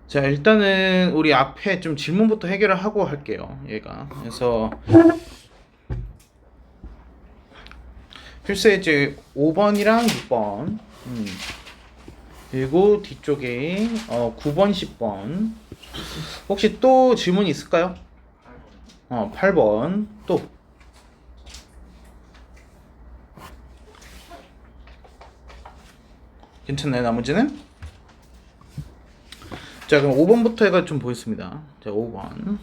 자, 일단은 우리 앞에 좀 질문부터 해결을 하고 할게요. 얘가. 그래서 글쎄 이제 5번이랑 6번. 그리고 뒤쪽에 9번, 10번. 혹시 또 질문 있을까요? 8번. 또 괜찮나요, 나머지는? 자, 그럼 5번부터 해가 좀 보겠습니다. 자, 5번.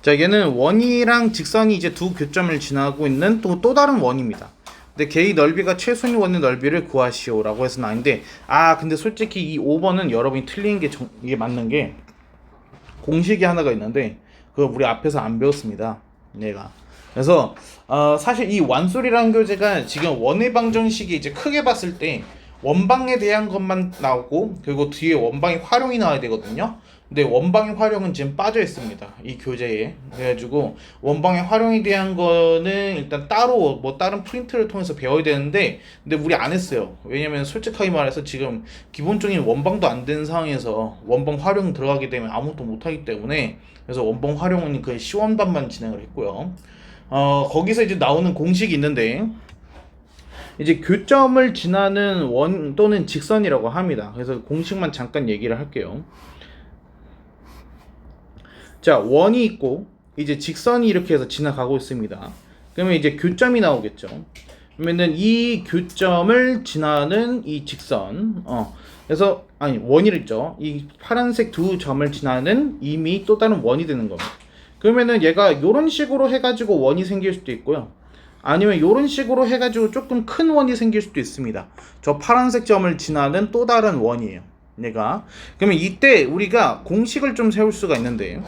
자, 얘는 원이랑 직선이 이제 두 교점을 지나고 있는 또 다른 원입니다. 근데 개의 넓이가 최소인 원의 넓이를 구하시오라고 해서 나는데, 근데 솔직히 이 5번은 여러분이 틀린 게 이게 맞는 게 공식이 하나가 있는데 그걸 우리 앞에서 안 배웠습니다. 얘가. 그래서 사실 이 완솔이라는 교재가 지금 원의 방정식이 이제 크게 봤을 때 원방에 대한 것만 나오고 그리고 뒤에 원방의 활용이 나와야 되거든요. 근데 원방의 활용은 지금 빠져 있습니다, 이 교재에. 그래가지고 원방의 활용에 대한 거는 일단 따로 뭐 다른 프린트를 통해서 배워야 되는데 근데 우리 안 했어요. 왜냐면 솔직하게 말해서 지금 기본적인 원방도 안 된 상황에서 원방 활용 들어가게 되면 아무것도 못하기 때문에 그래서 원방 활용은 그 시험단만 진행을 했고요. 거기서 이제 나오는 공식이 있는데 이제 교점을 지나는 원 또는 직선이라고 합니다. 그래서 공식만 잠깐 얘기를 할게요. 자, 원이 있고 이제 직선이 이렇게 해서 지나가고 있습니다. 그러면 이제 교점이 나오겠죠. 그러면은 이 교점을 지나는 이 직선, 그래서 원이랬죠. 이 파란색 두 점을 지나는 이미 또 다른 원이 되는 겁니다. 그러면은 얘가 이런 식으로 해가지고 원이 생길 수도 있고요. 아니면 이런 식으로 해가지고 조금 큰 원이 생길 수도 있습니다. 저 파란색 점을 지나는 또 다른 원이에요, 얘가. 그러면 이때 우리가 공식을 좀 세울 수가 있는데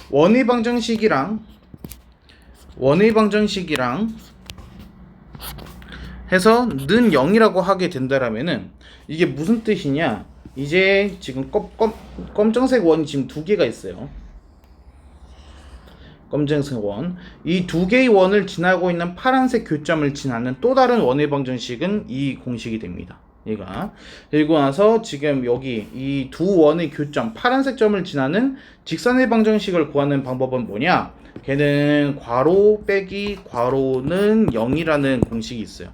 원의 방정식이랑 해서 는 0이라고 하게 된다라면은 이게 무슨 뜻이냐? 이제 지금 검정색 원이 지금 두 개가 있어요. 검정색 원. 이 두 개의 원을 지나고 있는 파란색 교점을 지나는 또 다른 원의 방정식은 이 공식이 됩니다. 얘가. 그리고 나서 지금 여기 이 두 원의 교점, 파란색 점을 지나는 직선의 방정식을 구하는 방법은 뭐냐? 걔는 괄호 빼기 괄호는 0이라는 공식이 있어요.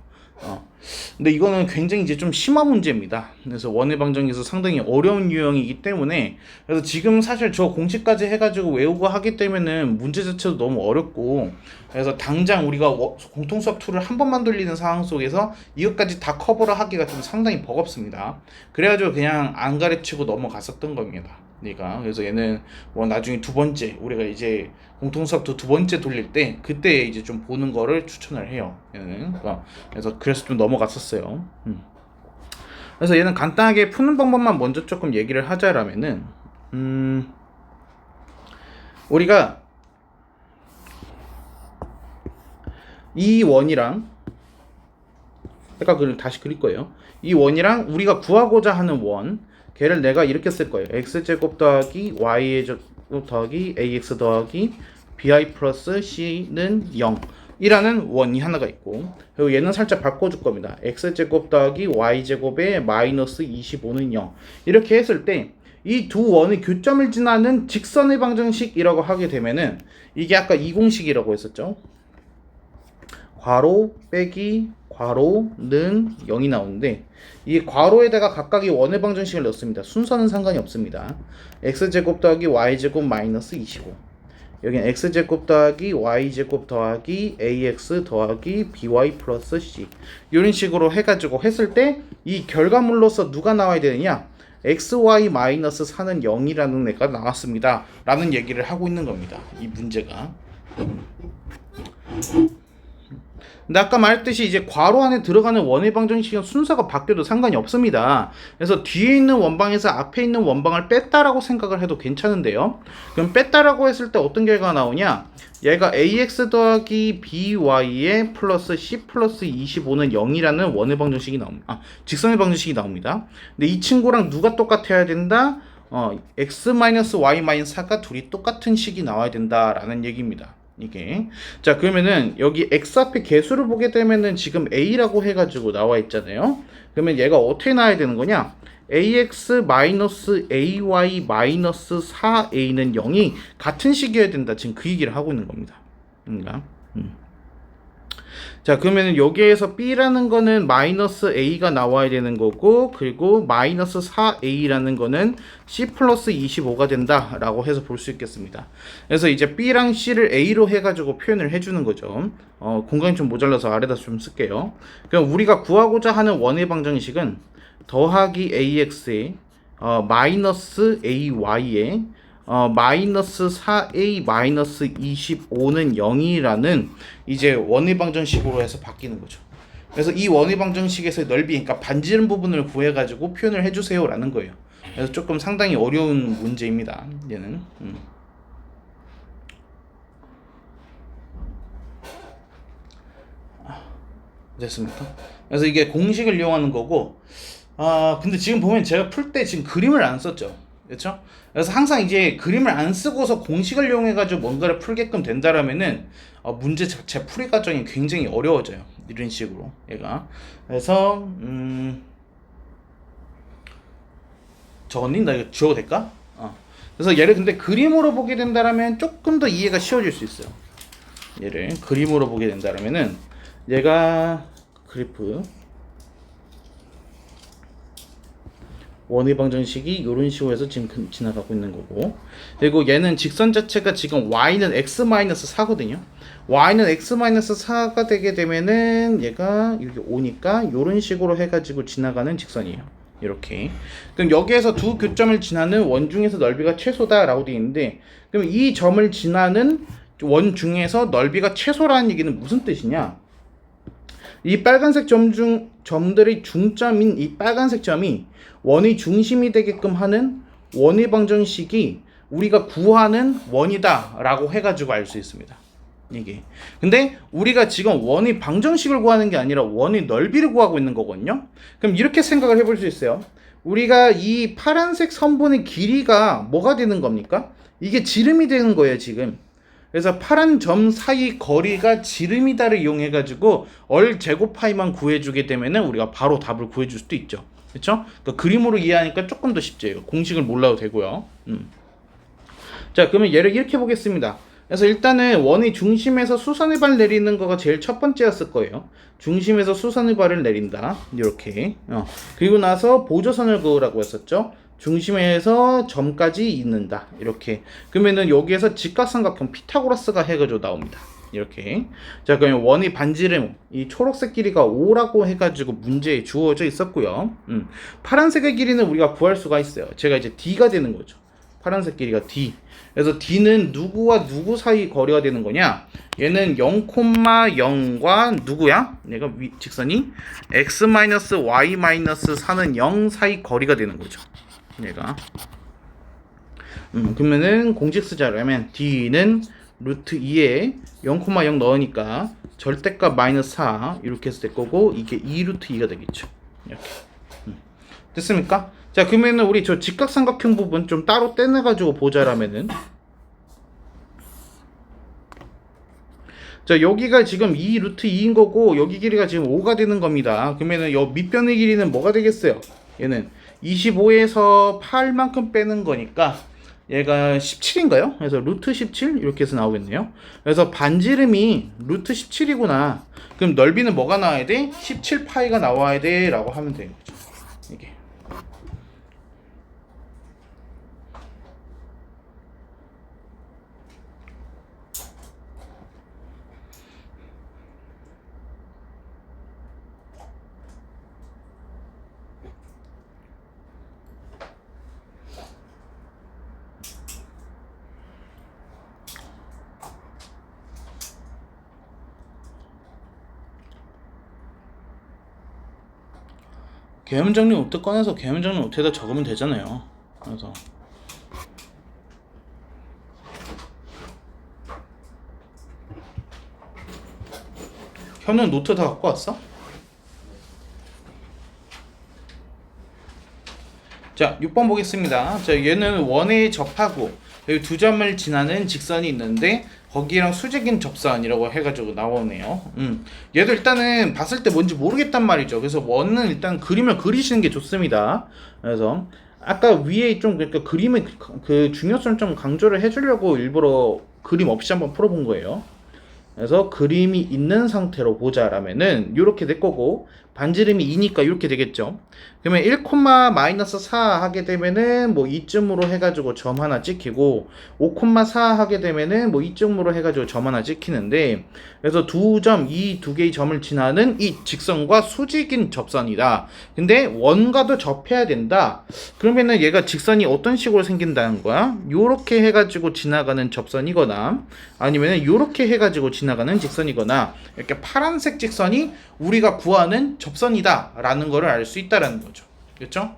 근데 이거는 굉장히 이제 좀 심한 문제입니다. 그래서 원의 방정식에서 상당히 어려운 유형이기 때문에 그래서 지금 사실 저 공식까지 해가지고 외우고 하기 때문에는 문제 자체도 너무 어렵고 그래서 당장 우리가 공통수학 2를 한 번만 돌리는 상황 속에서 이것까지 다 커버를 하기가 좀 상당히 버겁습니다. 그래가지고 그냥 안 가르치고 넘어갔었던 겁니다. 그래서 얘는 뭐 나중에 두 번째 우리가 이제 공통수학도 두 번째 돌릴 때 그때 이제 좀 보는 거를 추천을 해요. 얘는. 그래서 좀 넘어갔었어요. 그래서 얘는 간단하게 푸는 방법만 먼저 조금 얘기를 하자라면은 우리가 이 원이랑 그걸 다시 그릴 거예요. 이 원이랑 우리가 구하고자 하는 원 걔를 내가 이렇게 쓸 거예요. x제곱 더하기 y제곱 더하기 ax 더하기 bi 플러스 c는 0 이라는 원이 하나가 있고 그리고 얘는 살짝 바꿔줄 겁니다. x제곱 더하기 y제곱에 마이너스 25는 0 이렇게 했을 때 이 두 원의 교점을 지나는 직선의 방정식이라고 하게 되면은 이게 아까 이 공식이라고 했었죠. 괄호 빼기 괄호는 0이 나오는데 이 괄호에다가 각각의 원의 방정식을 넣습니다. 순서는 상관이 없습니다. x제곱 더하기 y제곱 마이너스 25 여기는 x제곱 더하기 y제곱 더하기 ax 더하기 by 플러스 c 이런 식으로 해가지고 했을 때 이 결과물로서 누가 나와야 되느냐? xy 마이너스 4는 0이라는 애가 나왔습니다 라는 얘기를 하고 있는 겁니다, 이 문제가. 근데 아까 말했듯이 이제 괄호 안에 들어가는 원의 방정식은 순서가 바뀌어도 상관이 없습니다. 그래서 뒤에 있는 원방에서 앞에 있는 원방을 뺐다라고 생각을 해도 괜찮은데요. 그럼 뺐다라고 했을 때 어떤 결과가 나오냐? 얘가 ax 더하기 by에 플러스 c 플러스 25는 0이라는 원의 방정식이 나옵니다. 직선의 방정식이 나옵니다. 근데 이 친구랑 누가 똑같아야 된다? x-y-4가 둘이 똑같은 식이 나와야 된다라는 얘기입니다. 이게. 자, 그러면은 여기 x 앞에 개수를 보게 되면은 지금 a라고 해가지고 나와 있잖아요. 그러면 얘가 어떻게 나와야 되는 거냐? ax-ay-4a는 0이 같은 식이어야 된다. 지금 그 얘기를 하고 있는 겁니다. 그러니까 자, 그러면 여기에서 b라는 거는 마이너스 a가 나와야 되는 거고, 그리고 마이너스 4a라는 거는 c 플러스 25가 된다 라고 해서 볼 수 있겠습니다. 그래서 이제 b랑 c를 a로 해가지고 표현을 해주는 거죠. 공간이 좀 모자라서 아래다 좀 쓸게요. 그럼 우리가 구하고자 하는 원의 방정식은 더하기 ax에 마이너스 ay에 마이너스 4a 마이너스 25는 0이라는 이제 원의 방정식으로 해서 바뀌는 거죠. 그래서 이 원의 방정식에서의 넓이, 그러니까 반지름 부분을 구해가지고 표현을 해주세요라는 거예요. 그래서 조금 상당히 어려운 문제입니다. 얘는. 됐습니까? 그래서 이게 공식을 이용하는 거고, 근데 지금 보면 제가 풀 때 지금 그림을 안 썼죠. 그렇죠? 그래서 항상 이제 그림을 안 쓰고서 공식을 이용해가지고 뭔가를 풀게끔 된다라면은 문제 자체 풀이 과정이 굉장히 어려워져요. 이런 식으로 얘가. 그래서 저거니 나 이거 지워도 될까? 그래서 얘를 근데 그림으로 보게 된다라면 조금 더 이해가 쉬워질 수 있어요. 얘를 그림으로 보게 된다라면은 얘가 그래프 원의 방정식이 이런 식으로 해서 지금 지나가고 있는 거고, 그리고 얘는 직선 자체가 지금 y는 x-4거든요. y는 x-4가 되게 되면은 얘가 이렇게 오니까 이런 식으로 해가지고 지나가는 직선이에요. 이렇게. 그럼 여기에서 두 교점을 지나는 원 중에서 넓이가 최소다 라고 되어 있는데, 그럼 이 점을 지나는 원 중에서 넓이가 최소라는 얘기는 무슨 뜻이냐? 이 빨간색 점들의 중점인 이 빨간색 점이 원의 중심이 되게끔 하는 원의 방정식이 우리가 구하는 원이다 라고 해가지고 알 수 있습니다. 이게. 근데 우리가 지금 원의 방정식을 구하는 게 아니라 원의 넓이를 구하고 있는 거거든요. 그럼 이렇게 생각을 해볼 수 있어요. 우리가 이 파란색 선분의 길이가 뭐가 되는 겁니까? 이게 지름이 되는 거예요, 지금. 그래서 파란 점 사이 거리가 지름이다를 이용해 가지고 얼 제곱파이만 구해주게 되면은 우리가 바로 답을 구해줄 수도 있죠. 그렇죠? 그러니까 그림으로 이해하니까 조금 더 쉽죠. 공식을 몰라도 되고요. 자, 그러면 얘를 이렇게 보겠습니다. 그래서 일단은 원의 중심에서 수선의 발 내리는 거가 제일 첫 번째였을 거예요. 중심에서 수선의 발을 내린다. 이렇게. 그리고 나서 보조선을 그으라고 했었죠. 중심에서 점까지 잇는다. 이렇게. 그러면은 여기에서 직각삼각형 피타고라스가 해가지고 나옵니다. 이렇게. 자, 그러면 원의 반지름 이 초록색 길이가 5라고 해가지고 문제에 주어져 있었고요. 파란색의 길이는 우리가 구할 수가 있어요. 제가 이제 D가 되는 거죠. 파란색 길이가 D. 그래서 D는 누구와 누구 사이 거리가 되는 거냐? 얘는 0,0과 누구야? 얘가 직선이 x-y-4는 0 사이 거리가 되는 거죠. 얘가. 그러면은 공식 쓰자라면 D는 루트 2에 0,0 넣으니까 절대값 마이너스 4 이렇게 해서 될 거고, 이게 2 루트 2가 되겠죠. 이렇게. 됐습니까? 자, 그러면은 우리 저 직각삼각형 부분 좀 따로 떼내가지고 보자라면은, 자, 여기가 지금 2 루트 2인 거고 여기 길이가 지금 5가 되는 겁니다. 그러면은 요 밑변의 길이는 뭐가 되겠어요? 얘는 25에서 8만큼 빼는 거니까 얘가 17인가요? 그래서 루트 17 이렇게 해서 나오겠네요. 그래서 반지름이 루트 17이구나. 그럼 넓이는 뭐가 나와야 돼? 17파이가 나와야 돼 라고 하면 되는 거죠. 이게. 계면 정리 노트 꺼내서 계면 정리 노트에다 적으면 되잖아요. 그래서 현우는 노트 다 갖고 왔어? 자, 6번 보겠습니다. 자, 얘는 원에 접하고 여기 두 점을 지나는 직선이 있는데 거기랑 수직인 접선이라고 해가지고 나오네요. 얘도 일단은 봤을 때 뭔지 모르겠단 말이죠. 그래서 원은 일단 그림을 그리시는 게 좋습니다. 그래서 아까 위에 좀 그러니까 그림의 그 중요성을 좀 강조를 해주려고 일부러 그림 없이 한번 풀어본 거예요. 그래서 그림이 있는 상태로 보자라면은 이렇게 될 거고, 반지름이 2니까 이렇게 되겠죠. 그러면 1,-4 하게 되면은 뭐 이쯤으로 해가지고 점 하나 찍히고, 5,4 하게 되면은 뭐 이쯤으로 해가지고 점 하나 찍히는데, 그래서 이 두 개의 점을 지나는 이 직선과 수직인 접선이다. 근데 원과도 접해야 된다. 그러면은 얘가 직선이 어떤 식으로 생긴다는 거야? 요렇게 해가지고 지나가는 접선이거나, 아니면은 요렇게 해가지고 지나가는 직선이거나, 이렇게 파란색 직선이 우리가 구하는 접선이다 라는 거를 알 수 있다라는 거죠. 그렇죠?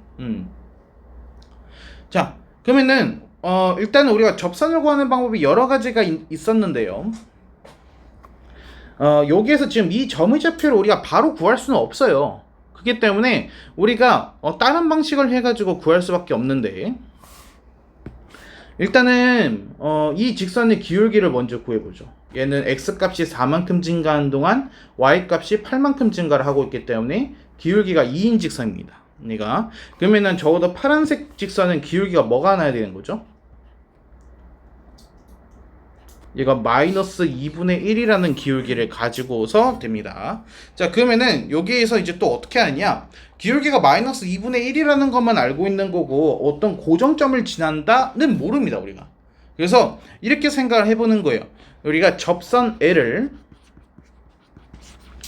자, 그러면은 일단은 우리가 접선을 구하는 방법이 여러 가지가 있었는데요. 여기에서 지금 이 점의 좌표를 우리가 바로 구할 수는 없어요. 그렇기 때문에 우리가 다른 방식을 해가지고 구할 수밖에 없는데, 일단은 이 직선의 기울기를 먼저 구해보죠. 얘는 x값이 4만큼 증가하는 동안 y값이 8만큼 증가를 하고 있기 때문에 기울기가 2인 직선입니다. 그러면은 적어도 파란색 직선은 기울기가 뭐가 나야 되는 거죠? 얘가 마이너스 2분의 1이라는 기울기를 가지고서 됩니다. 자, 그러면은 여기에서 이제 또 어떻게 하느냐? 기울기가 마이너스 2분의 1이라는 것만 알고 있는 거고, 어떤 고정점을 지난다는 모릅니다, 우리가. 그래서 이렇게 생각을 해보는 거예요. 우리가 접선 L을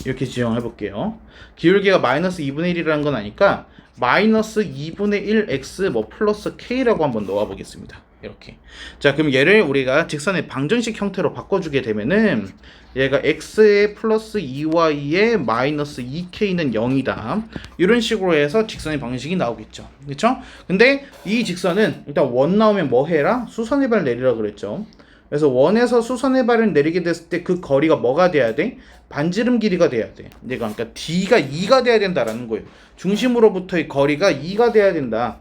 이렇게 지정해 볼게요. 기울기가 마이너스 2분의 1이라는 건 아니까 마이너스 2분의 1 x 뭐 플러스 k라고 한번 넣어 보겠습니다. 이렇게. 자, 그럼 얘를 우리가 직선의 방정식 형태로 바꿔주게 되면은 얘가 x의 플러스 2y의 마이너스 2k는 0이다. 이런 식으로 해서 직선의 방정식이 나오겠죠. 그렇죠? 근데 이 직선은 일단 원 나오면 뭐 해라? 수선의 발 내리라 그랬죠. 그래서 원에서 수선의 발을 내리게 됐을 때 그 거리가 뭐가 돼야 돼? 반지름 길이가 돼야 돼. 그러니까 D가 2가 돼야 된다라는 거예요. 중심으로부터의 거리가 2가 돼야 된다.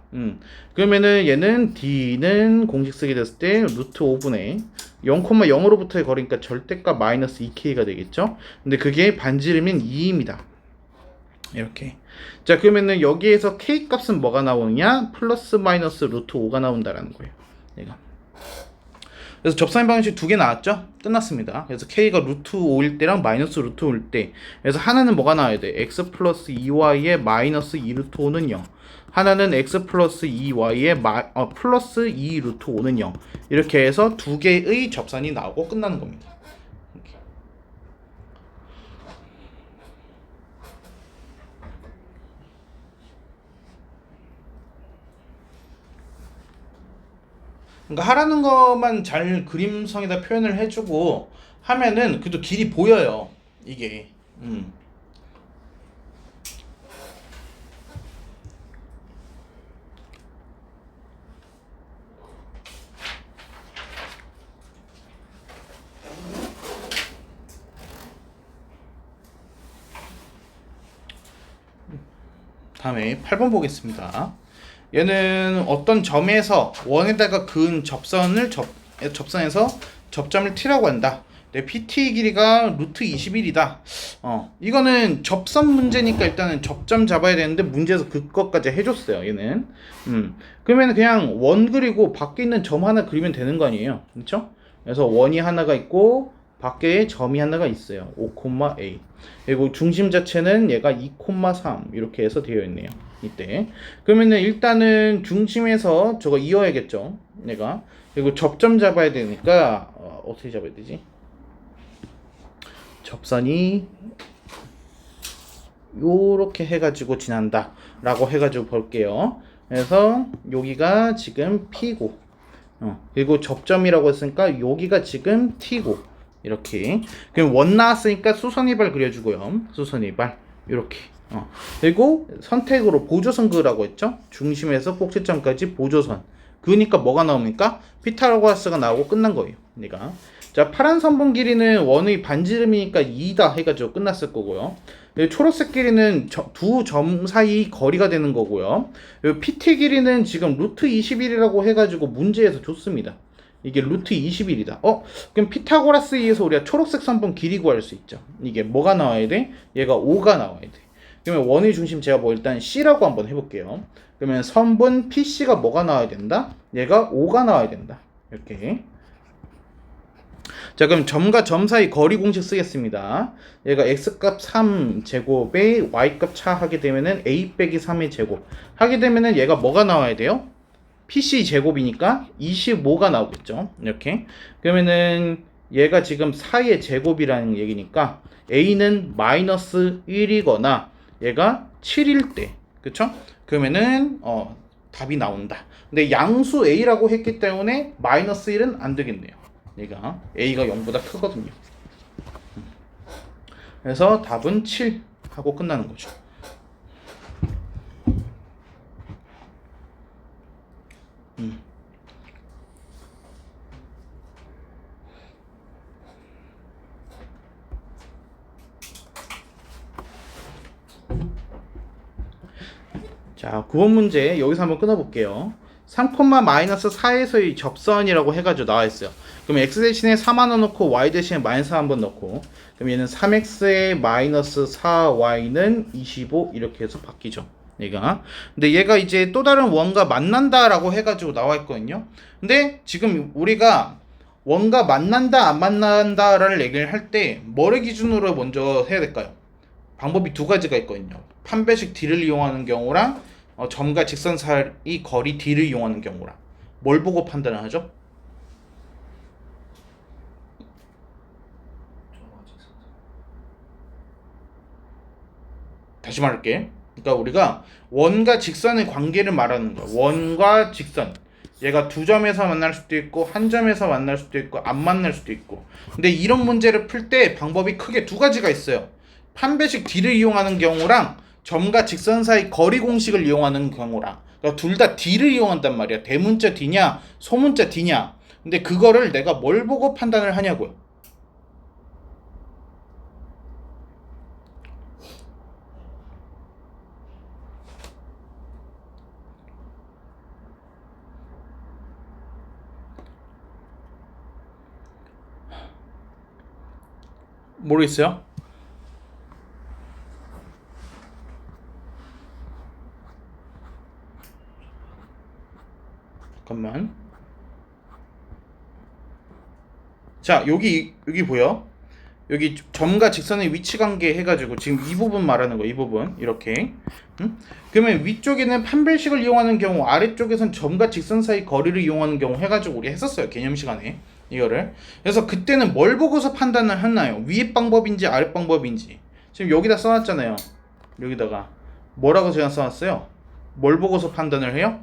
그러면은 얘는 D는 공식 쓰게 됐을 때 루트 5분의 0,0으로부터의 거리니까 절대값 마이너스 2K가 되겠죠. 근데 그게 반지름인 2입니다. 이렇게. 자, 그러면은 여기에서 K 값은 뭐가 나오느냐? 플러스 마이너스 루트 5가 나온다라는 거예요. 얘가. 그래서 접선의 방정식 두 개 나왔죠? 끝났습니다. 그래서 K가 루트 5일 때랑 마이너스 루트 5일 때. 그래서 하나는 뭐가 나와야 돼? X 플러스 2Y의 마이너스 2 루트 5는 0. 하나는 X 플러스 2Y의 플러스 2 루트 5는 0. 이렇게 해서 두 개의 접선이 나오고 끝나는 겁니다. 그러니까 하라는 것만 잘 그림성에다 표현을 해주고 하면은 그래도 길이 보여요. 이게. 다음에 8번 보겠습니다. 얘는 어떤 점에서 원에다가 그은 접선에서 접점을 T라고 한다. 네, PT 길이가 루트 21이다. 이거는 접선 문제니까 일단은 접점 잡아야 되는데 문제에서 그것까지 해줬어요. 얘는. 그러면 그냥 원 그리고 밖에 있는 점 하나 그리면 되는 거 아니에요. 그렇죠? 그래서 원이 하나가 있고 밖에 점이 하나가 있어요. 5,a. 그리고 중심 자체는 얘가 2,3 이렇게 해서 되어 있네요. 이때. 그러면은 일단은 중심에서 저거 이어야겠죠. 얘가. 그리고 접점 잡아야 되니까 어떻게 잡아야 되지? 접선이 요렇게 해가지고 지난다 라고 해가지고 볼게요. 그래서 여기가 지금 P고 그리고 접점이라고 했으니까 여기가 지금 T고 이렇게. 그럼 원 나왔으니까 수선이발 그려주고요. 수선이발 이렇게. 그리고 선택으로 보조선 그으라고 했죠. 중심에서 꼭지점까지 보조선 그으니까 뭐가 나옵니까? 피타고라스가 나오고 끝난 거예요. 그러니까 자, 파란 선분 길이는 원의 반지름이니까 2다 해가지고 끝났을 거고요. 초록색 길이는 두 점 사이 거리가 되는 거고요. PT 길이는 지금 루트 21이라고 해가지고 문제에서 줬습니다. 이게 루트 21이다. 그럼 피타고라스에 의해서 우리가 초록색 선분 길이 구할 수 있죠. 이게 뭐가 나와야 돼? 얘가 5가 나와야 돼. 그러면 원의 중심 제가 뭐 일단 C라고 한번 해볼게요. 그러면 선분 PC가 뭐가 나와야 된다? 얘가 5가 나와야 된다. 이렇게. 자, 그럼 점과 점 사이 거리 공식 쓰겠습니다. 얘가 x값 3제곱에 y값 차 하게 되면은 a 빼기 3의 제곱 하게 되면은 얘가 뭐가 나와야 돼요? PC 제곱이니까 25가 나오겠죠. 이렇게. 그러면은 얘가 지금 4의 제곱이라는 얘기니까 a는 마이너스 1이거나 얘가 7일 때. 그쵸? 그러면은 답이 나온다. 근데 양수 a라고 했기 때문에 마이너스 1은 안 되겠네요. 얘가 a가 0보다 크거든요. 그래서 답은 7 하고 끝나는 거죠. 자, 9번 문제 여기서 한번 끊어볼게요. 3,-4에서의 접선이라고 해가지고 나와있어요. 그럼 x 대신에 4 하나 넣고 y 대신에 마이너스 4 한번 넣고, 그럼 얘는 3x에 마이너스 4y는 25 이렇게 해서 바뀌죠. 얘가. 근데 얘가 이제 또 다른 원과 만난다라고 해가지고 나와있거든요. 근데 지금 우리가 원과 만난다 안 만난다라는 얘기를 할 때 뭐를 기준으로 먼저 해야 될까요? 방법이 두 가지가 있거든요. 판별식 D를 이용하는 경우랑 점과 직선 사이 거리 D를 이용하는 경우랑. 뭘 보고 판단을 하죠? 다시 말할게. 그러니까 우리가 원과 직선의 관계를 말하는 거야. 원과 직선. 얘가 두 점에서 만날 수도 있고 한 점에서 만날 수도 있고 안 만날 수도 있고. 근데 이런 문제를 풀 때 방법이 크게 두 가지가 있어요. 판별식 D를 이용하는 경우랑 점과 직선 사이 거리 공식을 이용하는 경우랑. 그러니까 둘 다 D를 이용한단 말이야. 대문자 D냐 소문자 D냐. 근데 그거를 내가 뭘 보고 판단을 하냐고요. 모르겠어요? 잠깐만. 자, 여기 보여? 여기 점과 직선의 위치 관계 해가지고 지금 이 부분 말하는 거, 이 부분 이렇게. 응? 그러면 위쪽에는 판별식을 이용하는 경우, 아래쪽에선 점과 직선 사이 거리를 이용하는 경우 해가지고 우리 했었어요, 개념 시간에 이거를. 그래서 그때는 뭘 보고서 판단을 했나요? 위에 방법인지 아래 방법인지. 지금 여기다 써놨잖아요. 여기다가 뭐라고 제가 써놨어요? 뭘 보고서 판단을 해요?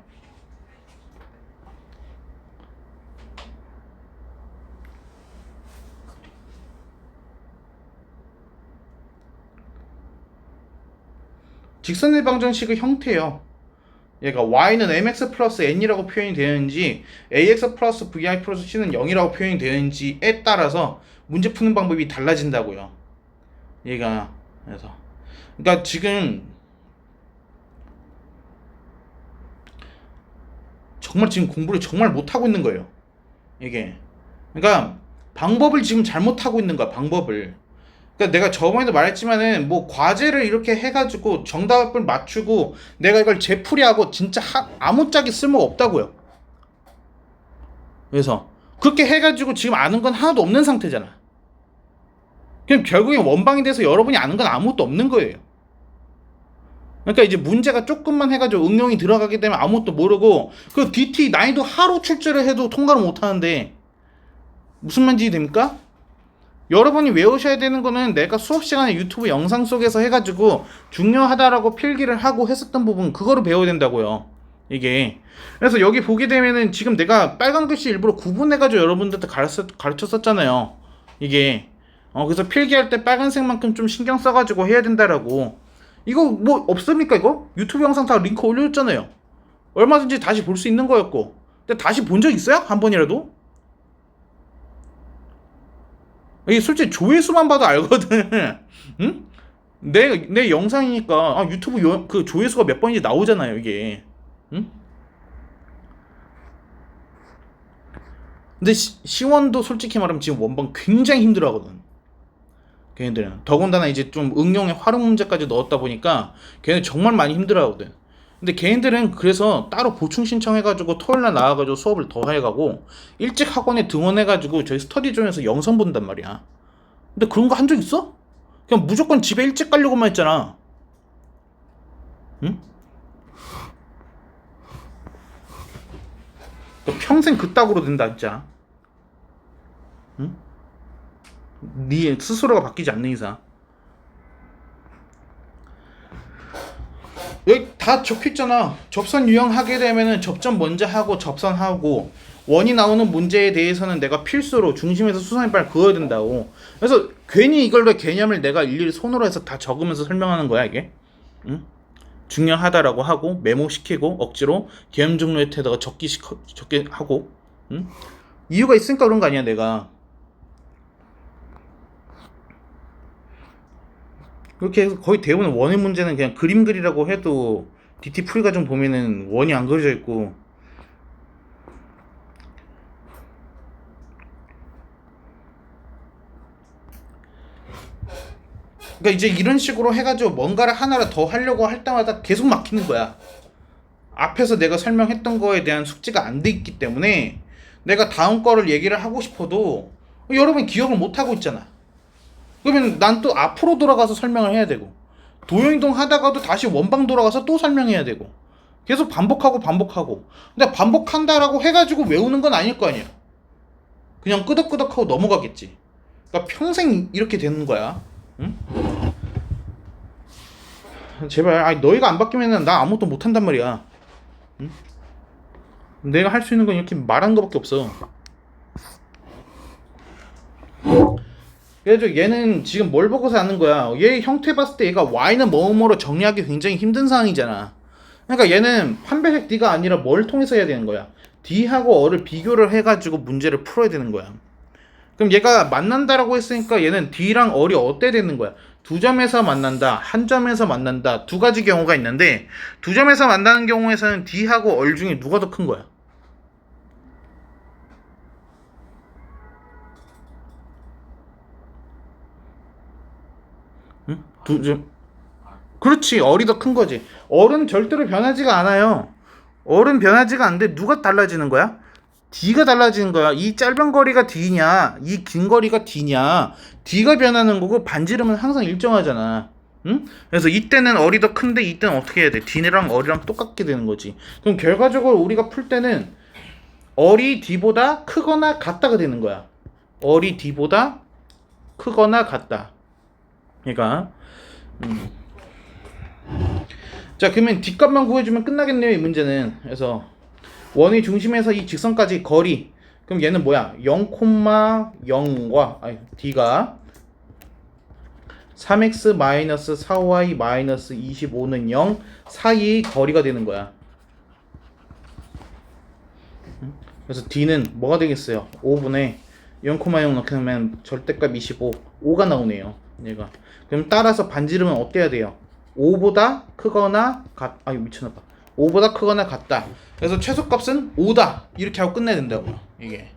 직선의 방정식의 형태예요. 얘가 y는 mx 플러스 n이라고 표현이 되는지 ax 플러스 vi 플러스 c는 0이라고 표현이 되는지에 따라서 문제 푸는 방법이 달라진다고요. 얘가. 그래서 그러니까 지금 정말 지금 공부를 정말 못하고 있는 거예요. 이게. 그러니까 방법을 지금 잘못하고 있는 거야. 방법을. 그러니까 내가 저번에도 말했지만은 뭐 과제를 이렇게 해가지고 정답을 맞추고 내가 이걸 재풀이하고 진짜 아무짝에 쓸모가 없다고요. 그래서 그렇게 해가지고 지금 아는 건 하나도 없는 상태잖아. 그럼 결국에 원방에 대해서 여러분이 아는 건 아무것도 없는 거예요. 그러니까 이제 문제가 조금만 해가지고 응용이 들어가게 되면 아무것도 모르고 그 DT 난이도 하루 출제를 해도 통과를 못하는데 무슨 말인지 됩니까? 여러분이 외우셔야 되는 거는 내가 수업 시간에 유튜브 영상 속에서 해가지고 중요하다라고 필기를 하고 했었던 부분 그거를 배워야 된다고요. 이게. 그래서 여기 보게 되면은 지금 내가 빨간 글씨 일부러 구분해가지고 여러분들한테 가르쳤었잖아요. 이게. 그래서 필기할 때 빨간색만큼 좀 신경 써가지고 해야 된다라고. 이거 뭐 없습니까 이거? 유튜브 영상 다 링크 올려줬잖아요. 얼마든지 다시 볼 수 있는 거였고. 근데 다시 본 적 있어요? 한 번이라도? 이게 솔직히 조회수만 봐도 알거든. 응? 내 영상이니까 유튜브 그 조회수가 몇 번인지 나오잖아요 이게. 응? 근데 C1도 솔직히 말하면 지금 원방 굉장히 힘들어하거든. 걔네들은 더군다나 이제 좀 응용의 활용 문제까지 넣었다 보니까 걔네 정말 많이 힘들어하거든. 근데 걔네들은 그래서 따로 보충 신청해가지고 토요일날 나와가지고 수업을 더 해가고 일찍 학원에 등원해가지고 저희 스터디존에서 영상 본단 말이야. 근데 그런 거 한 적 있어? 그냥 무조건 집에 일찍 가려고만 했잖아. 응? 너 평생 그따구로 된다 진짜. 응? 네 스스로가 바뀌지 않는 이상. 여기 다 적혀있잖아. 접선 유형하게 되면은 접전 먼저 하고 접선하고 원이 나오는 문제에 대해서는 내가 필수로 중심에서 수선이빨 그어야 된다고. 그래서 괜히 이걸 왜 개념을 내가 일일이 손으로 해서 다 적으면서 설명하는 거야 이게. 응? 중요하다라고 하고 메모시키고 억지로 개념 종류의 태도가 적게 하고. 응? 이유가 있으니까 그런 거 아니야 내가. 그렇게 해서 거의 대부분 원의 문제는 그냥 그림 그리라고 해도 DT 풀이가 좀 보면은 원이 안 그려져 있고. 그러니까 이제 이런 식으로 해가지고 뭔가를 하나를 더 하려고 할 때마다 계속 막히는 거야. 앞에서 내가 설명했던 거에 대한 숙지가 안 돼 있기 때문에 내가 다음 거를 얘기를 하고 싶어도 여러분이 기억을 못 하고 있잖아. 그러면 난 또 앞으로 돌아가서 설명을 해야 되고 도형이동 하다가도 다시 원방 돌아가서 또 설명해야 되고 계속 반복하고 반복하고. 근데 반복한다라고 해가지고 외우는 건 아닐 거 아니야. 그냥 끄덕끄덕하고 넘어가겠지. 그러니까 평생 이렇게 되는 거야. 응? 제발, 아니, 너희가 안 바뀌면 나 아무것도 못한단 말이야. 응? 내가 할 수 있는 건 이렇게 말하는 거밖에 없어. 그래서 얘는 지금 뭘 보고서 하는 거야? 얘 형태 봤을 때 얘가 Y는 뭐뭐로 정리하기 굉장히 힘든 상황이잖아. 그러니까 얘는 판별식 D가 아니라 뭘 통해서 해야 되는 거야? D하고 어를 비교를 해가지고 문제를 풀어야 되는 거야. 그럼 얘가 만난다라고 했으니까 얘는 D랑 어리 어때 되는 거야? 두 점에서 만난다, 한 점에서 만난다, 두 가지 경우가 있는데 두 점에서 만나는 경우에서는 D하고 얼 중에 누가 더 큰 거야? 응? 두 점. 그렇지, 얼이 더 큰 거지. 얼은 절대로 변하지가 않아요. 얼은 변하지가 않는데 누가 달라지는 거야? D가 달라지는 거야. 이 짧은 거리가 D냐, 이 긴 거리가 D냐. D가 변하는 거고 반지름은 항상 일정하잖아. 응? 그래서 이때는 얼이 더 큰데 이때는 어떻게 해야 돼? D랑 얼이랑 똑같게 되는 거지. 그럼 결과적으로 우리가 풀 때는 얼이 D보다 크거나 같다가 되는 거야. 얼이 D보다 크거나 같다. 그러니까 자, 그러면 D값만 구해주면 끝나겠네요 이 문제는. 그래서 원의 중심에서 이 직선까지 거리. 그럼 얘는 뭐야? 0,0과 D가 3x-4y-25는 0 사이의 거리가 되는 거야. 그래서 D는 뭐가 되겠어요? 5분의 0,0 넣으면 절대값 25, 5가 나오네요. 얘가. 그럼 따라서 반지름은 어때야 돼요? 5보다 크거나 아유 미쳤나봐. 5보다 크거나 같다. 그래서 최소값은 5다. 이렇게 하고 끝내야 된다고요. 이게.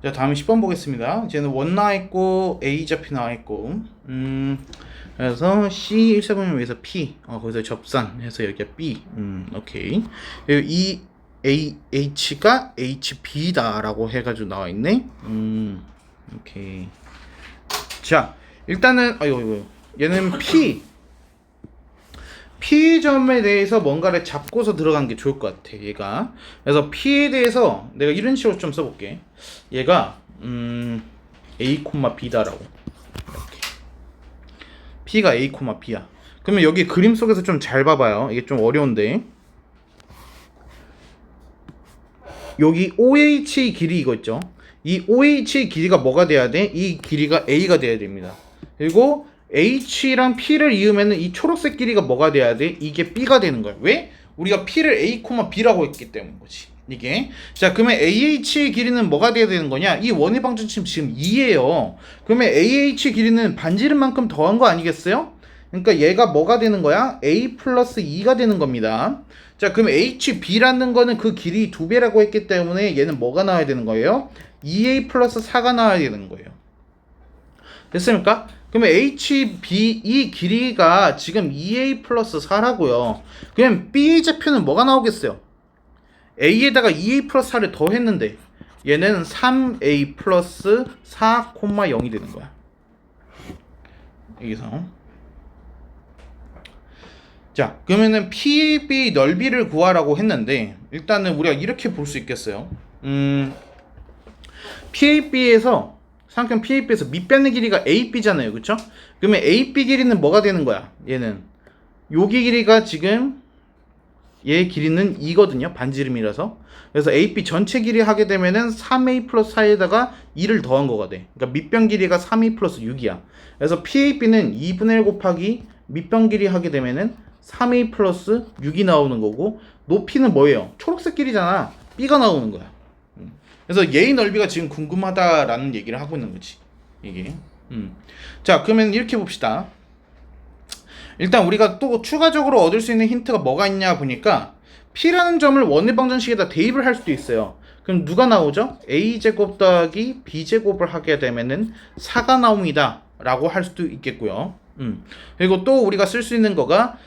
자, 다음 10번 보겠습니다. 이제는 원 나와 있고 A 좌표 나와 있고 그래서 C 1세분을 위해서 P 거기서 접산해서 여기가 B 오케이. 그리고 이 H가 HB다 라고 해가지고 나와 있네. 오케이. 자, 일단은 아이고 얘는 P점에 대해서 뭔가를 잡고서 들어간 게 좋을 것 같아 얘가. 그래서 P에 대해서 내가 이런 식으로 좀 써볼게. 얘가 A, B다라고. 이렇게. P가 A, B야. 그러면 여기 그림 속에서 좀 잘 봐봐요. 이게 좀 어려운데 여기 OH의 길이 이거 있죠. 이 OH의 길이가 뭐가 돼야 돼? 이 길이가 A가 돼야 됩니다. 그리고 H랑 P를 이으면 이 초록색 길이가 뭐가 돼야 돼? 이게 B가 되는 거야. 왜? 우리가 P를 A, B라고 했기 때문인 거지. 이게. 자, 그러면 AH의 길이는 뭐가 돼야 되는 거냐? 이 원의 방정식 지금 2예요. 그러면 AH 길이는 반지름만큼 더한 거 아니겠어요? 그러니까 얘가 뭐가 되는 거야? A 플러스 2가 되는 겁니다. 자, 그럼 HB라는 거는 그 길이 2배라고 했기 때문에 얘는 뭐가 나와야 되는 거예요? 2A 플러스 4가 나와야 되는 거예요. 됐습니까? 그러면 HB 이 길이가 지금 2A 플러스 4라고요. 그럼 B의 좌표는 뭐가 나오겠어요? A에다가 2A 플러스 4를 더했는데 얘는 3A 플러스 4, 0이 되는 거야. 여기서 자, 그러면은 PB 넓이를 구하라고 했는데 일단은 우리가 이렇게 볼 수 있겠어요. PAB에서 삼각형 PAB에서 밑변의 길이가 AB잖아요, 그쵸? 그러면 AB 길이는 뭐가 되는 거야? 얘는 여기 길이가 지금 얘 길이는 2거든요, 반지름이라서. 그래서 AB 전체 길이 하게 되면은 3A 플러스 4에다가 2를 더한 거가 돼. 그러니까 밑변 길이가 3A 플러스 6이야. 그래서 PAB는 2분의 1 곱하기 밑변 길이 하게 되면은 3A 플러스 6이 나오는 거고, 높이는 뭐예요? 초록색 길이잖아. B가 나오는 거야. 그래서 얘의 넓이가 지금 궁금하다라는 얘기를 하고 있는 거지. 이게. 자, 그러면 이렇게 봅시다. 일단 우리가 또 추가적으로 얻을 수 있는 힌트가 뭐가 있냐 보니까 P라는 점을 원의 방정식에다 대입을 할 수도 있어요. 그럼 누가 나오죠? A제곱 더하기 B제곱을 하게 되면은 4가 나옵니다 라고 할 수도 있겠고요. 그리고 또 우리가 쓸 수 있는 거가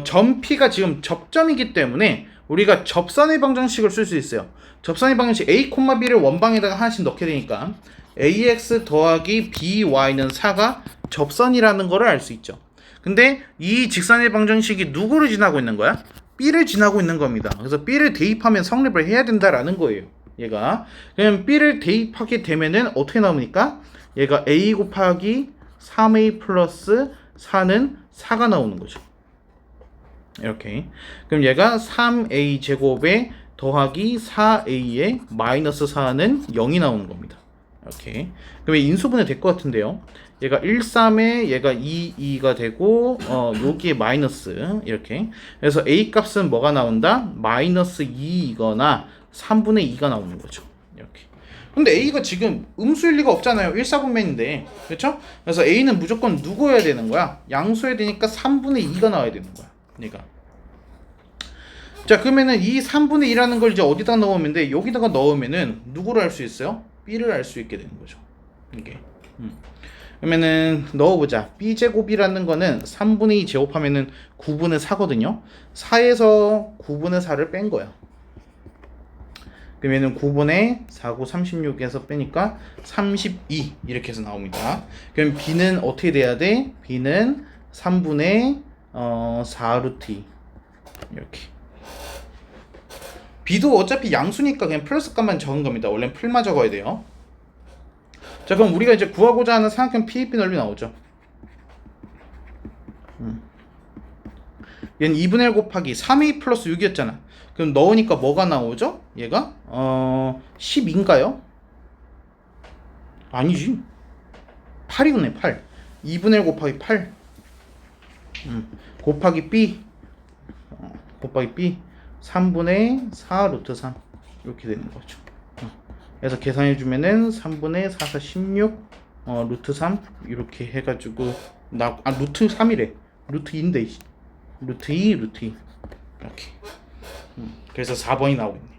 점 P가 지금 접점이기 때문에 우리가 접선의 방정식을 쓸 수 있어요. 접선의 방정식 A, B를 원방에다가 하나씩 넣게 되니까 AX 더하기 BY는 4가 접선이라는 거를 알 수 있죠. 근데 이 직선의 방정식이 누구를 지나고 있는 거야? B를 지나고 있는 겁니다. 그래서 B를 대입하면 성립을 해야 된다라는 거예요. 얘가. 그럼 B를 대입하게 되면은 어떻게 나옵니까? 얘가 A 곱하기 3A 플러스 4는 4가 나오는 거죠. 이렇게. 그럼 얘가 3A 제곱에 더하기 4A에 마이너스 4는 0이 나오는 겁니다. 이렇게. 그럼 인수분해 될 것 같은데요. 얘가 1, 3에 얘가 2, 2가 되고 여기에 마이너스 이렇게. 그래서 A 값은 뭐가 나온다? 마이너스 2이거나 3분의 2가 나오는 거죠. 이렇게. 근데 A가 지금 음수일 리가 없잖아요. 1, 4분면인데. 그렇죠? 그래서 A는 무조건 누구여야 되는 거야? 양수여야 되니까 3분의 2가 나와야 되는 거야. 그러니까. 자, 그러면은 이 3분의 2라는 걸 이제 어디다 넣으면 돼? 여기다가 넣으면은 누구를 알 수 있어요? B를 알 수 있게 되는 거죠. 이게. 그러면은 넣어보자. B제곱이라는 거는 3분의 2 제곱하면은 9분의 4거든요. 4에서 9분의 4를 뺀 거야. 그러면은 9분의 4고 36에서 빼니까 32 이렇게 해서 나옵니다. 그럼 B는 어떻게 돼야 돼? B는 3분의 4 루트 2 이렇게. B도 어차피 양수니까 그냥 플러스 값만 적은 겁니다. 원래는 풀마 적어야 돼요. 자, 그럼 우리가 이제 구하고자 하는 삼각형 PAB 넓이 나오죠. 얘는 2분의 1 곱하기 3A 플러스 6이었잖아. 그럼 넣으니까 뭐가 나오죠? 얘가 10인가요? 아니지. 8이구나. 8. 2분의 1 곱하기 8 곱하기 B 곱하기 B 3분의 4 루트 3 이렇게 되는 거죠. 그래서 계산해주면은 3분의 4, 4, 16 루트 3 이렇게 해가지고 루트 3이래. 루트 2인데 루트 2 루트 2 이렇게. 그래서 4번이 나오겠네.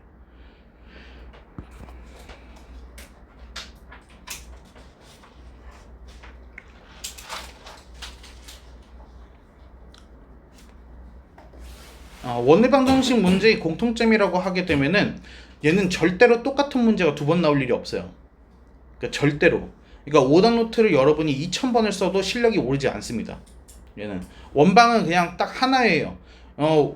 원의 방정식 문제의 공통점이라고 하게 되면은 얘는 절대로 똑같은 문제가 두 번 나올 일이 없어요. 그러니까 절대로. 그러니까 5단 노트를 여러분이 2000번을 써도 실력이 오르지 않습니다. 얘는 원방은 그냥 딱 하나예요.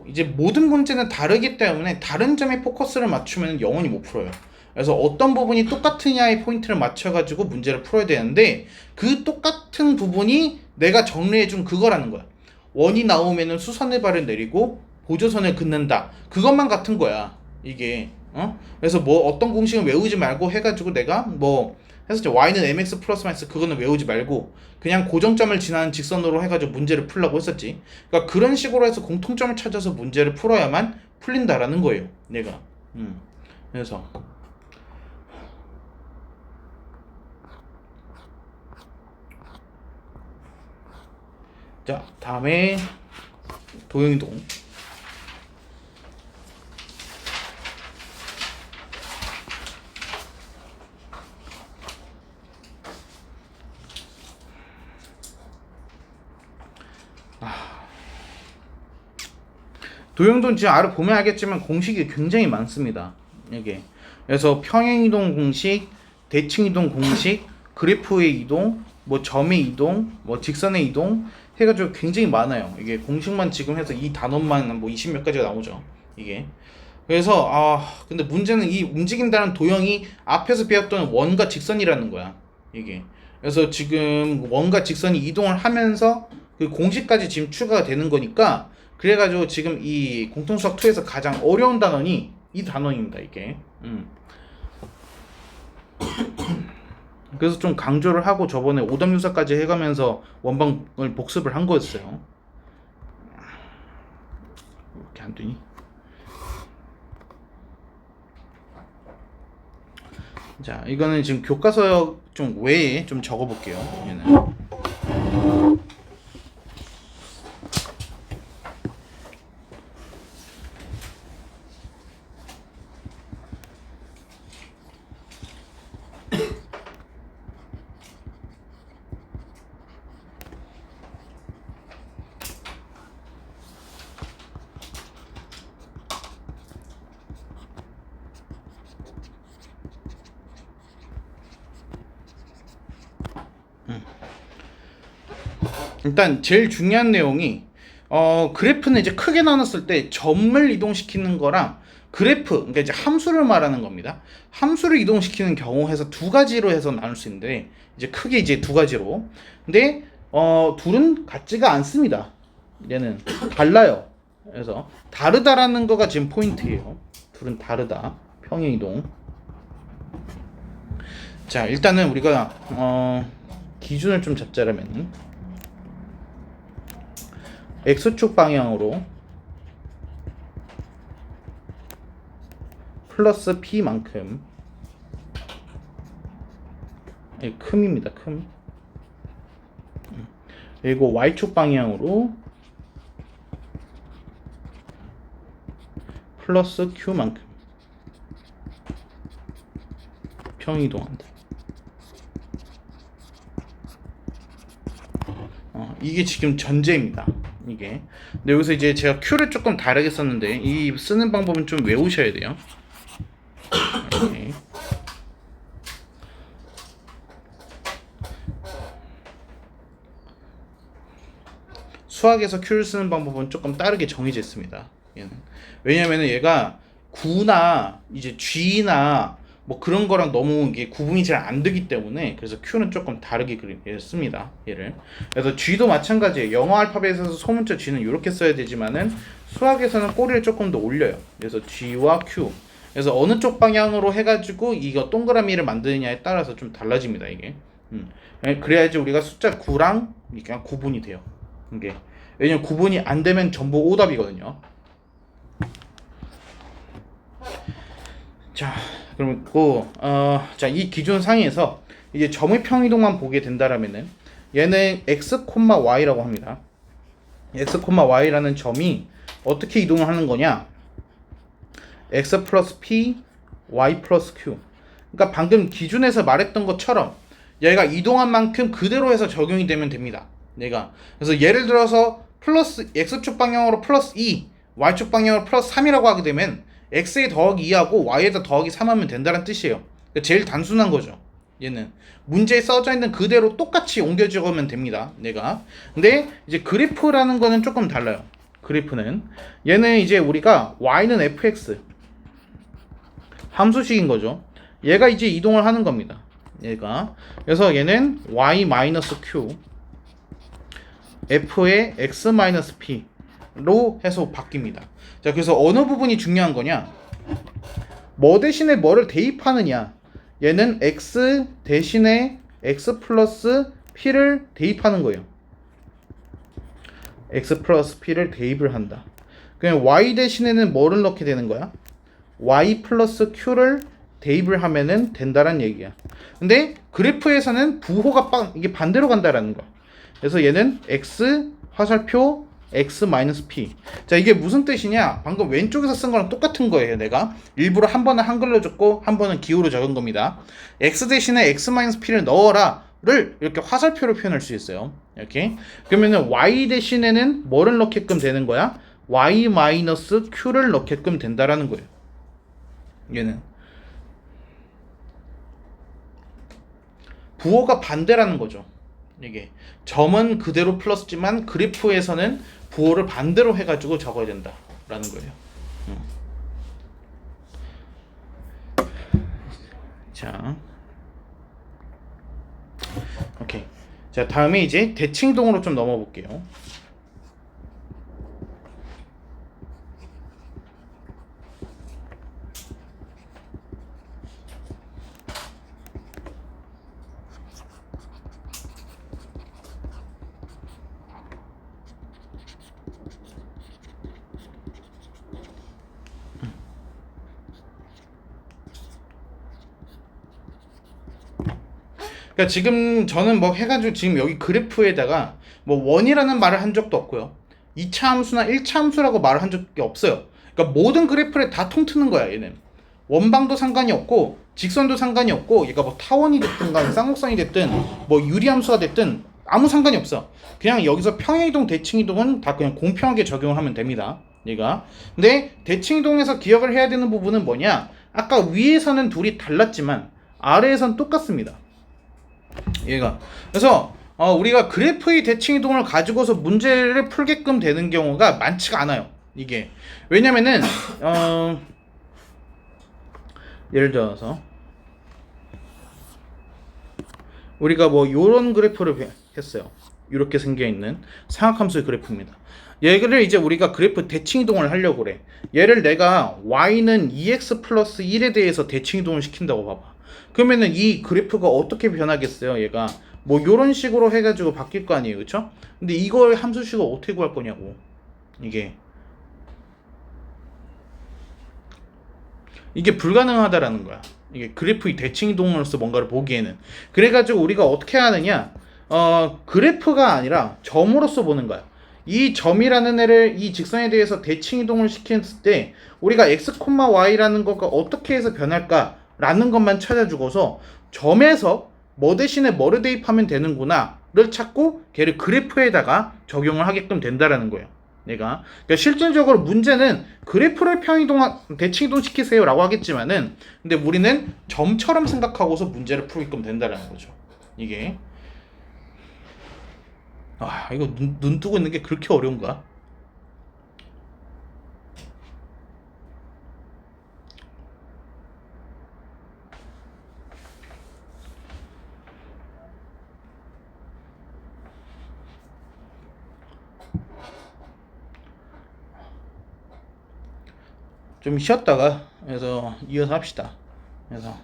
이제 모든 문제는 다르기 때문에 다른 점에 포커스를 맞추면 영원히 못 풀어요. 그래서 어떤 부분이 똑같으냐의 포인트를 맞춰가지고 문제를 풀어야 되는데 그 똑같은 부분이 내가 정리해준 그거라는 거야. 원이 나오면은 수선의 발을 내리고 보조선을 긋는다. 그것만 같은 거야. 이게 그래서 뭐 어떤 공식은 외우지 말고 해가지고 내가 뭐 해서 y는 mx 플러스 마이너스 그거는 외우지 말고 그냥 고정점을 지나는 직선으로 해가지고 문제를 풀라고 했었지. 그러니까 그런 식으로 해서 공통점을 찾아서 문제를 풀어야만 풀린다라는 거예요. 내가. 그래서 자 다음에 도형이동. 도형동 지금 아래 보면 알겠지만 공식이 굉장히 많습니다. 이게 그래서 평행이동 공식, 대칭이동 공식, 그래프의 이동, 뭐 점의 이동, 뭐 직선의 이동 해가지고 굉장히 많아요. 이게 공식만 지금 해서 이 단원만 뭐 20몇 가지가 나오죠. 이게 그래서 근데 문제는 이 움직인다는 도형이 앞에서 배웠던 원과 직선이라는 거야. 이게 그래서 지금 원과 직선이 이동을 하면서 그 공식까지 지금 추가가 되는 거니까 그래가지고 지금 이 공통수학 2에서 가장 어려운 단원이 이 단원입니다. 이게 그래서 좀 강조를 하고 저번에 오답유사까지 해가면서 원방을 복습을 한 거였어요. 이렇게 안 되니? 자, 이거는 지금 교과서 좀 외에 좀 적어볼게요. 얘는. 일단 제일 중요한 내용이 그래프는 이제 크게 나눴을 때 점을 이동시키는 거랑 그래프, 그러니까 이제 함수를 말하는 겁니다. 함수를 이동시키는 경우 해서 두 가지로 해서 나눌 수 있는데 이제 크게 이제 두 가지로. 근데 둘은 같지가 않습니다. 얘는 달라요. 그래서 다르다라는 거가 지금 포인트예요. 둘은 다르다. 평행 이동. 자, 일단은 우리가 기준을 좀 잡자라면 x축 방향으로 플러스 p만큼 큼입니다. 큼. 그리고 y축 방향으로 플러스 q만큼 평이동한다. 이게 지금 전제입니다. 이게. 근데 여기서 이제 제가 q를 조금 다르게 썼는데 이 쓰는 방법은 좀 외우셔야 돼요. 이렇게. 수학에서 q를 쓰는 방법은 조금 다르게 정해져 있습니다. 얘는. 왜냐면은 얘가 구나 이제 g나 뭐 그런 거랑 너무 이게 구분이 잘 안 되기 때문에 그래서 q는 조금 다르게 씁니다. 얘를. 그래서 g도 마찬가지예요. 영어 알파벳에서 소문자 g는 이렇게 써야 되지만은 수학에서는 꼬리를 조금 더 올려요. 그래서 g와 q. 그래서 어느 쪽 방향으로 해가지고 이거 동그라미를 만드느냐에 따라서 좀 달라집니다. 이게. 그래야지 우리가 숫자 9랑 그냥 구분이 돼요. 이게. 왜냐면 구분이 안 되면 전부 오답이거든요. 자, 그리고 자, 이 기준 상에서 이제 점의 평이동만 보게 된다라면은 얘는 x, y라고 합니다. x, y라는 점이 어떻게 이동을 하는 거냐? x 플러스 p, y 플러스 q. 그러니까 방금 기준에서 말했던 것처럼 얘가 이동한 만큼 그대로 해서 적용이 되면 됩니다. 얘가. 그래서 예를 들어서 플러스 x축 방향으로 플러스 2, y축 방향으로 플러스 3이라고 하게 되면 x에 더하기 2하고 y에다 더하기 3하면 된다는 뜻이에요. 그러니까 제일 단순한 거죠. 얘는 문제에 써져 있는 그대로 똑같이 옮겨 적으면 됩니다. 내가. 근데 이제 그래프라는 거는 조금 달라요. 그래프는 얘는 이제 우리가 y는 fx 함수식인 거죠. 얘가 이제 이동을 하는 겁니다. 얘가. 그래서 얘는 y-q f의 x-p로 해서 바뀝니다. 자, 그래서 어느 부분이 중요한 거냐? 뭐 대신에 뭐를 대입하느냐? 얘는 x 대신에 x 플러스 p를 대입하는 거예요. x 플러스 p를 대입을 한다. 그냥 y 대신에는 뭐를 넣게 되는 거야? y 플러스 q를 대입을 하면은 된다란 얘기야. 근데 그래프에서는 부호가 이게 반대로 간다라는 거야. 그래서 얘는 x 화살표 x 마이너스 p. 자, 이게 무슨 뜻이냐? 방금 왼쪽에서 쓴 거랑 똑같은 거예요. 내가 일부러 한 번은 한글로 적고 한 번은 기호로 적은 겁니다. x 대신에 x 마이너스 p를 넣어라를 이렇게 화살표로 표현할 수 있어요. 이렇게. 그러면은 y 대신에는 뭐를 넣게끔 되는 거야? y 마이너스 q를 넣게끔 된다라는 거예요. 얘는 부호가 반대라는 거죠. 이게 점은 그대로 플러스지만 그래프에서는 부호를 반대로 해가지고 적어야 된다라는 거예요. 자, 오케이. 자, 다음에 이제 대칭동으로 좀 넘어볼게요. 그러니까 지금 저는 뭐 해가지고 지금 여기 그래프에다가 뭐 원이라는 말을 한 적도 없고요. 2차 함수나 1차 함수라고 말을 한 적이 없어요. 그러니까 모든 그래프를 다 통트는 거야, 얘는. 원방도 상관이 없고 직선도 상관이 없고 얘가 뭐 타원이 됐든 간 쌍곡선이 됐든 뭐 유리함수가 됐든 아무 상관이 없어. 그냥 여기서 평행이동, 대칭이동은 다 그냥 공평하게 적용을 하면 됩니다. 얘가. 근데 대칭이동에서 기억을 해야 되는 부분은 뭐냐? 아까 위에서는 둘이 달랐지만 아래에선 똑같습니다. 얘가. 그래서 우리가 그래프의 대칭이동을 가지고서 문제를 풀게끔 되는 경우가 많지가 않아요. 이게. 왜냐면은 예를 들어서 우리가 뭐 요런 그래프를 했어요. 이렇게 생겨있는 상악함수의 그래프입니다. 얘를 이제 우리가 그래프 대칭이동을 하려고 그래. 얘를 내가 y는 2x 플러스 1에 대해서 대칭이동을 시킨다고 봐봐. 그러면은 이 그래프가 어떻게 변하겠어요? 얘가 뭐 요런 식으로 해가지고 바뀔 거 아니에요, 그쵸? 근데 이걸 함수식을 어떻게 구할 거냐고. 이게 불가능하다라는 거야. 이게 그래프의 대칭이동으로서 뭔가를 보기에는. 그래가지고 우리가 어떻게 하느냐? 그래프가 아니라 점으로서 보는 거야. 이 점이라는 애를 이 직선에 대해서 대칭이동을 시켰을 때 우리가 x, y라는 거가 어떻게 해서 변할까라는 것만 찾아주고서 점에서 뭐 대신에 뭐를 대입하면 되는구나를 찾고 걔를 그래프에다가 적용을 하게끔 된다라는 거예요. 얘가. 그러니까 실질적으로 문제는 그래프를 대칭이동 시키세요라고 하겠지만은 근데 우리는 점처럼 생각하고서 문제를 풀게끔 된다라는 거죠. 이게. 이거 눈 뜨고 있는 게 그렇게 어려운가? 좀 쉬었다가 그래서 이어서 합시다. 그래서